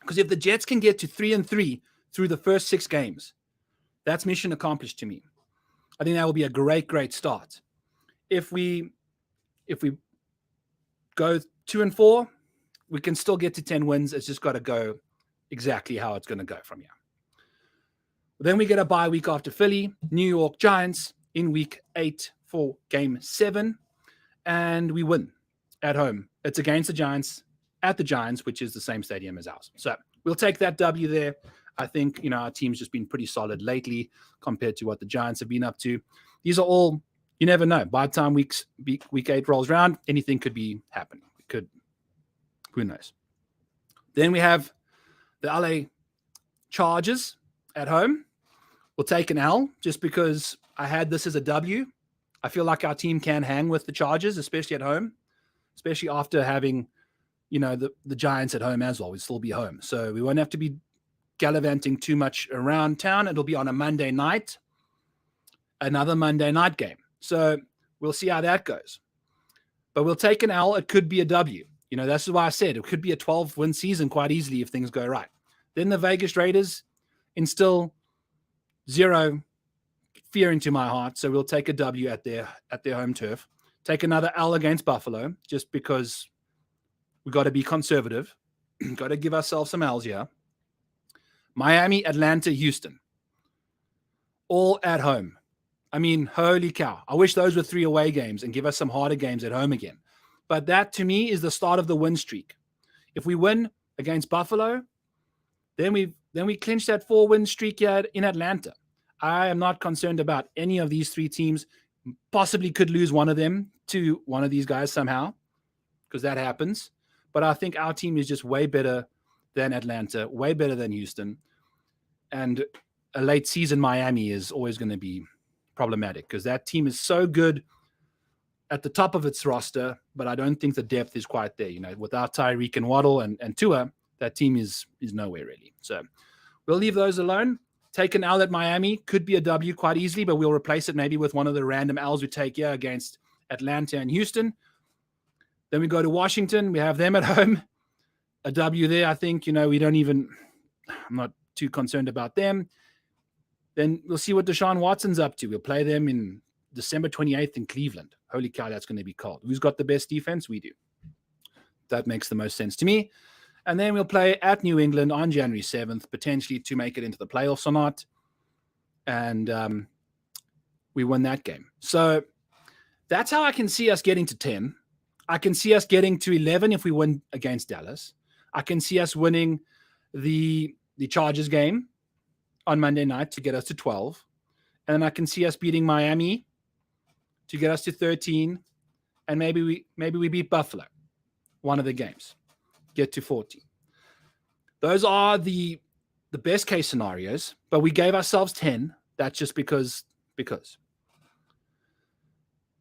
Because if the Jets can get to 3-3 through the first 6 games, that's mission accomplished to me. I think that will be a great, great start. If we go 2-4, we can still get to 10 wins. It's just got to go exactly how it's going to go from here. Then we get a bye week after Philly, New York Giants in week 8 for game 7, and we win at home. It's against the Giants, at the Giants, which is the same stadium as ours. So we'll take that W there. I think, our team's just been pretty solid lately compared to what the Giants have been up to. These are all, you never know. By the time week 8 rolls around, anything could be happening. Who knows? Then we have the LA Chargers at home. We'll take an L just because I had this as a W. I feel like our team can hang with the Chargers, especially at home, especially after having, the Giants at home as well. We'd still be home. So we won't have to be gallivanting too much around town. It'll be on a Monday night, another Monday night game. So we'll see how that goes. But we'll take an L. It could be a W. That's why I said it could be a 12-win season quite easily if things go right. Then the Vegas Raiders instill zero fear into my heart. So we'll take a W at their home turf. Take another L against Buffalo just because we got to be conservative. Got to give ourselves some L's here. Miami, Atlanta, Houston. All at home. I mean, holy cow. I wish those were 3 away games and give us some harder games at home again. But that, to me, is the start of the win streak. If we win against Buffalo, then we clinch that 4-win streak here in Atlanta. I am not concerned about any of these 3 teams. Possibly could lose one of them to one of these guys somehow, because that happens. But I think our team is just way better than Atlanta, way better than Houston. And a late season Miami is always going to be problematic because that team is so good at the top of its roster, but I don't think the depth is quite there. Without Tyreek and Waddle and Tua, that team is nowhere really. So we'll leave those alone. Take an L at Miami. Could be a W quite easily, but we'll replace it maybe with one of the random L's we take here against Atlanta and Houston. Then we go to Washington. We have them at home. A W there. I think, I'm not too concerned about them. Then we'll see what Deshaun Watson's up to. We'll play them in December 28th in Cleveland. Holy cow, that's going to be cold. Who's got the best defense? We do. That makes the most sense to me. And then we'll play at New England on January 7th, potentially to make it into the playoffs or not. And we won that game. So that's how I can see us getting to 10. I can see us getting to 11 if we win against Dallas. I can see us winning the Chargers game on Monday night to get us to 12. And I can see us beating Miami to get us to 13. And maybe we beat Buffalo, one of the games, get to 14. Those are the best case scenarios, but we gave ourselves 10. That's just because.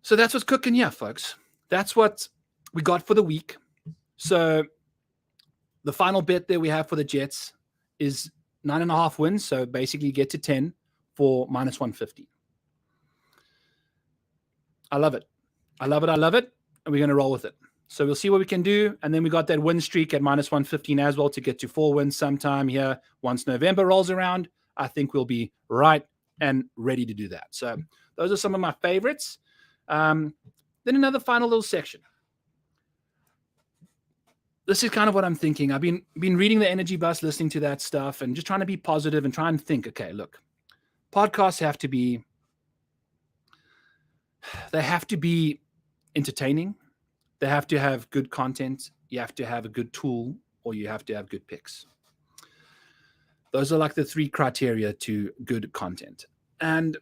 So that's what's cooking here, folks. That's what we got for the week. So the final bet that we have for the Jets is 9.5 wins. So basically get to 10 for minus 150. I love it. And we're going to roll with it. So we'll see what we can do. And then we got that win streak at minus 115 as well to get to 4 wins sometime here. Once November rolls around, I think we'll be right and ready to do that. So those are some of my favorites. Then another final little section. This is kind of what I'm thinking. I've been reading the Energy Bus, listening to that stuff, and just trying to be positive and try and think, okay, look, podcasts have to be entertaining. They have to have good content. You have to have a good tool, or you have to have good picks. Those are like the 3 criteria to good content. And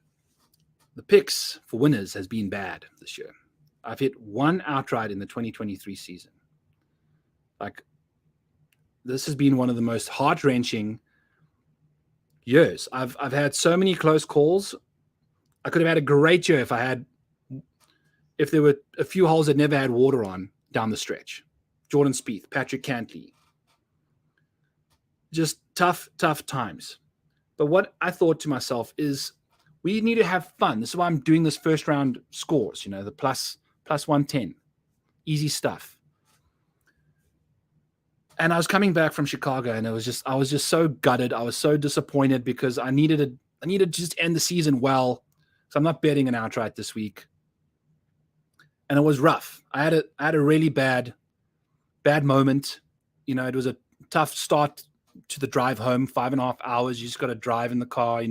the picks for winners has been bad this year. I've hit 1 outright in the 2023 season. Like, this has been one of the most heart-wrenching years. I've had so many close calls. I could have had a great year if there were a few holes that never had water on down the stretch. Jordan Spieth, Patrick Cantley. Just tough times. But what I thought to myself is, we need to have fun. This is why I'm doing this first round scores, the plus 110. Easy stuff. And I was coming back from Chicago, and I was just so gutted. I was so disappointed because I needed to just end the season well. So I'm not betting an outright this week. And it was rough. I had a really bad moment. It was a tough start to the drive home, 5.5 hours. You just got to drive in the car,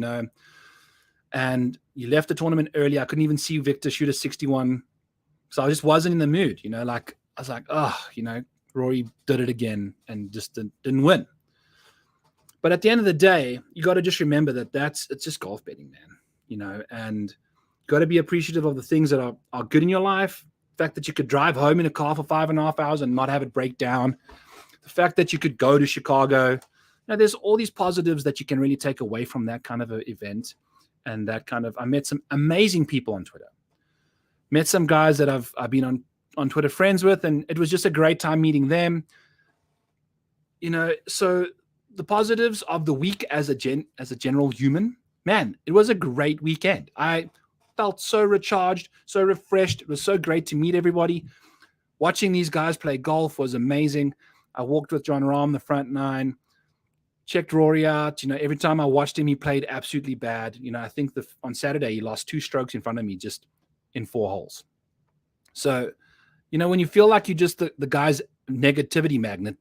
and you left the tournament early. I couldn't even see Victor shoot a 61. So I just wasn't in the mood, like I was like, Rory did it again and just didn't win. But at the end of the day, you got to just remember that it's just golf betting, man, and you got to be appreciative of the things that are good in your life. The fact that you could drive home in a car for 5.5 hours and not have it break down. The fact that you could go to Chicago. There's all these positives that you can really take away from that kind of an event. And I met some amazing people on Twitter. Met some guys that I've been on Twitter friends with, and it was just a great time meeting them. So the positives of the week as a general human, man, it was a great weekend. I felt so recharged, so refreshed. It was so great to meet everybody. Watching these guys play golf was amazing. I walked with John Rahm, the front 9, checked Rory out. Every time I watched him, he played absolutely bad. I think on Saturday, he lost 2 strokes in front of me just in 4 holes. So, when you feel like you're just the guy's negativity magnet,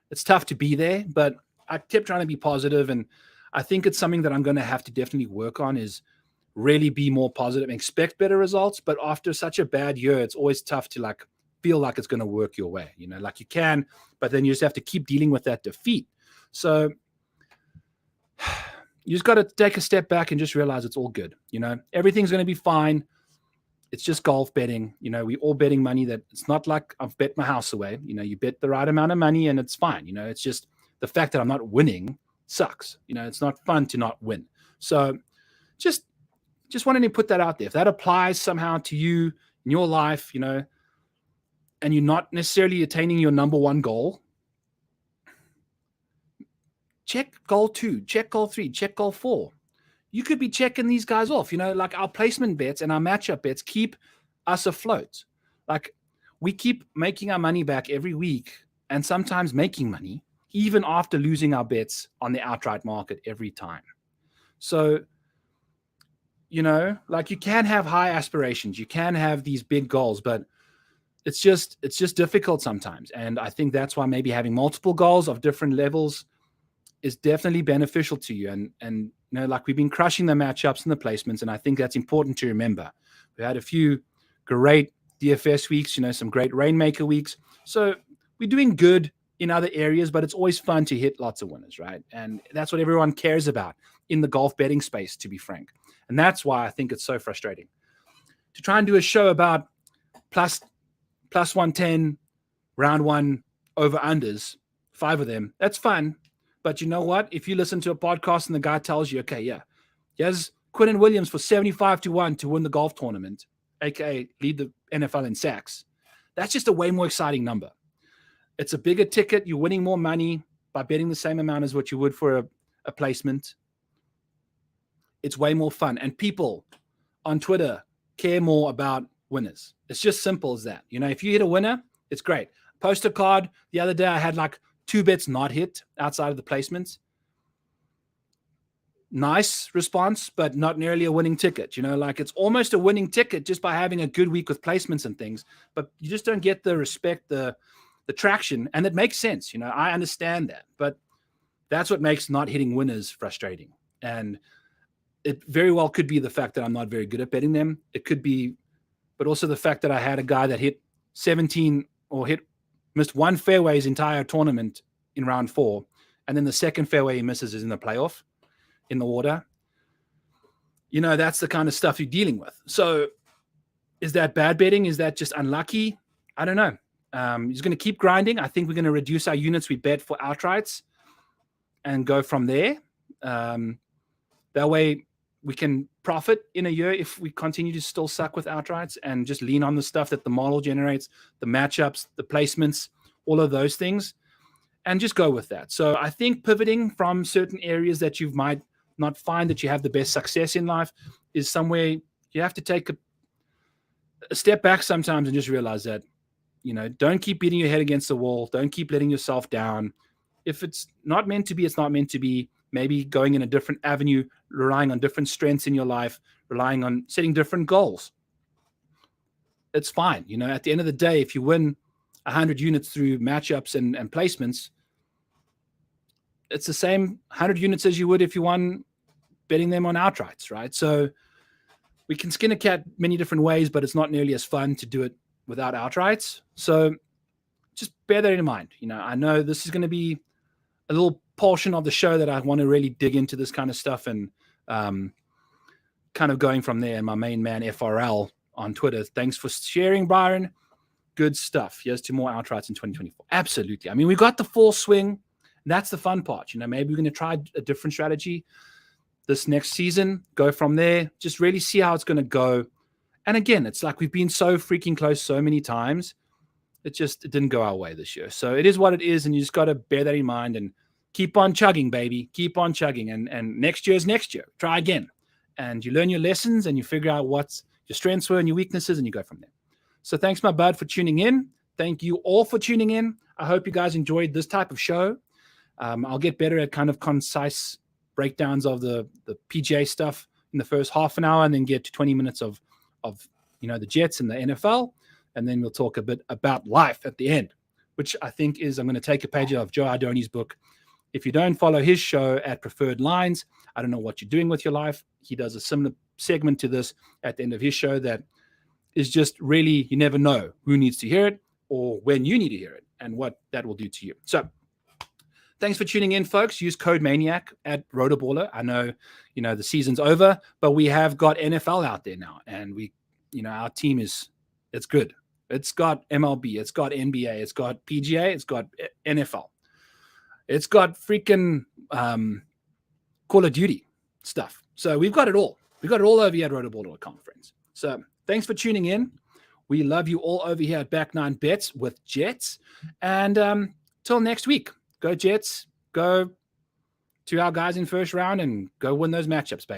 it's tough to be there, but I kept trying to be positive, and I think it's something that I'm going to have to definitely work on, is really be more positive and expect better results. But after such a bad year, it's always tough to feel like it's going to work your way, like you can, but then you just have to keep dealing with that defeat. So you just got to take a step back and just realize it's all good. Everything's going to be fine. It's just golf betting. We all betting money that it's not like I've bet my house away. You bet the right amount of money and it's fine. It's just the fact that I'm not winning sucks. It's not fun to not win. So just wanted to put that out there. If that applies somehow to you in your life, and you're not necessarily attaining your number 1 goal, check goal 2, check goal 3, check goal 4. You could be checking these guys off, like our placement bets and our matchup bets keep us afloat. Like, we keep making our money back every week, and sometimes making money even after losing our bets on the outright market every time. So, you can have high aspirations, you can have these big goals, but it's just difficult sometimes. And I think that's why maybe having multiple goals of different levels is definitely beneficial to you. And we've been crushing the matchups and the placements, and I think that's important to remember. We had a few great DFS weeks, some great Rainmaker weeks. So we're doing good in other areas, but it's always fun to hit lots of winners, right? And that's what everyone cares about in the golf betting space, to be frank. And that's why I think it's so frustrating. To try and do a show about plus 110, round 1 over-unders, 5 of them, that's fun. But you know what? If you listen to a podcast and the guy tells you, okay, yeah, here's Quinnen Williams for 75-1 to win the golf tournament, aka lead the NFL in sacks, that's just a way more exciting number. It's a bigger ticket. You're winning more money by betting the same amount as what you would for a placement. It's way more fun. And people on Twitter care more about winners. It's just simple as that. If you hit a winner, it's great. Poster card. The other day I had 2 bets not hit outside of the placements. Nice response, but not nearly a winning ticket. It's almost a winning ticket just by having a good week with placements and things, but you just don't get the respect, the traction, and it makes sense. I understand that, but that's what makes not hitting winners frustrating. And it very well could be the fact that I'm not very good at betting them. It could be, but also the fact that I had a guy that hit 17 or missed one fairway his entire tournament in round 4, and then the second fairway he misses is in the playoff in the water. That's the kind of stuff you're dealing with. So is that bad betting? Is that just unlucky? I don't know. He's going to keep grinding. I think we're going to reduce our units we bet for outrights and go from there. That way we can profit in a year if we continue to still suck with outrights and just lean on the stuff that the model generates, the matchups, the placements, all of those things, and just go with that. So I think pivoting from certain areas that you might not find that you have the best success in life is somewhere you have to take a step back sometimes and just realize that, don't keep beating your head against the wall. Don't keep letting yourself down. If it's not meant to be, it's not meant to be. Maybe going in a different avenue, relying on different strengths in your life, relying on setting different goals. It's fine. At the end of the day, if you win 100 units through matchups and placements, it's the same 100 units as you would if you won betting them on outrights, right? So we can skin a cat many different ways, but it's not nearly as fun to do it without outrights. So just bear that in mind. I know this is going to be a little portion of the show that I want to really dig into this kind of stuff and kind of going from there. And my main man, FRL on Twitter, thanks for sharing, Byron. Good stuff. Here's 2 more outrights in 2024. Absolutely. I mean, we got the full swing. That's the fun part. Maybe we're going to try a different strategy this next season, go from there, just really see how it's going to go. And again, it's like we've been so freaking close so many times. It didn't go our way this year. So it is what it is, and you just got to bear that in mind and keep on chugging, baby. Keep on chugging. And next year is next year. Try again. And you learn your lessons and you figure out what your strengths were and your weaknesses, and you go from there. So thanks, my bud, for tuning in. Thank you all for tuning in. I hope you guys enjoyed this type of show. I'll get better at kind of concise breakdowns of the PGA stuff in the first half an hour, and then get to 20 minutes of the Jets and the NFL. And then we'll talk a bit about life at the end, which I think is, I'm going to take a page out of Joe Ardoni's book. If you don't follow his show at Preferred Lines, I don't know what you're doing with your life. He does a similar segment to this at the end of his show that is just really, you never know who needs to hear it or when you need to hear it and what that will do to you. So thanks for tuning in, folks. Use code MANIAC at Rotoballer. I know, the season's over, but we have got NFL out there now. And our team it's good. It's got MLB. It's got NBA. It's got PGA. It's got NFL. It's got freaking Call of Duty stuff. So we've got it all. We've got it all over here at Rotoballer.com, friends. So thanks for tuning in. We love you all over here at Back Nine Bets with Jets. And till next week, go Jets. Go to our guys in first round and go win those matchups, baby.